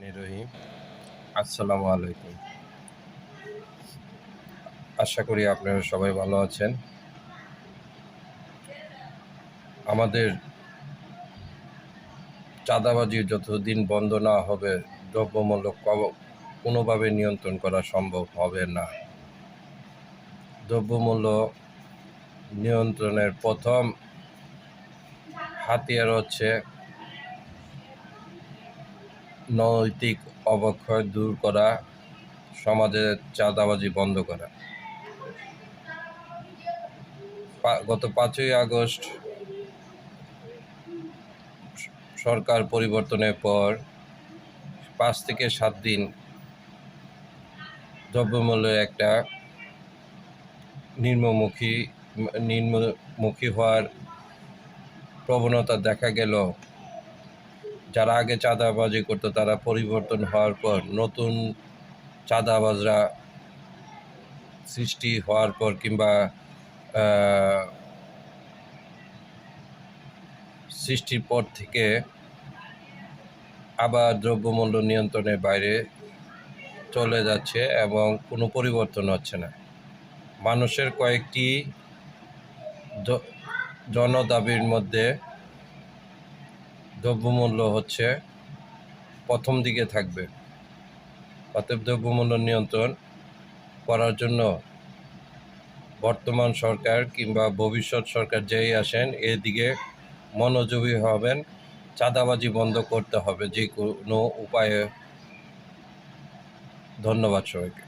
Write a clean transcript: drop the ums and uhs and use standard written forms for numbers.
রহিম। আসসালামু আলাইকুম। আশা করি আপনারা সবাই ভালো আছেন। আমাদের চাঁদাবাজি যতদিন বন্ধ না হবে, দ্রব্যমূল্য কোনোভাবে নিয়ন্ত্রণ করা সম্ভব হবে না। দ্রব্যমূল্য নিয়ন্ত্রণের প্রথম হাতিয়ার হচ্ছে নৈতিক অবক্ষয় দূর করা, সমাজের চাঁদাবাজি বন্ধ করা। গত 5ই আগস্ট সরকার পরিবর্তনের পর 5 থেকে 7 দিন দ্রব্যমূল্যের একটা নিম্নমুখী হওয়ার প্রবণতা দেখা গেল। যারা আগে চাঁদাবাজি করতো তারা পরিবর্তন হওয়ার পর নতুন চাঁদাবাজরা সৃষ্টি হওয়ার পর কিংবা সৃষ্টির পর থেকে আবার দ্রব্যমূল্য নিয়ন্ত্রণের বাইরে চলে যাচ্ছে এবং কোনো পরিবর্তন হচ্ছে না। মানুষের কয়েকটি জনদাবির মধ্যে দ্রব্যমূল্য হচ্ছে প্রথম দিকে থাকবে। অতএব দ্রব্যমূল্য নিয়ন্ত্রণ করার জন্য বর্তমান সরকার কিংবা ভবিষ্যৎ সরকার যেই আসেন এদিকে মনোযোগী হবেন। চাঁদাবাজি বন্ধ করতে হবে যে কোনো উপায়ে। ধন্যবাদ সবাইকে।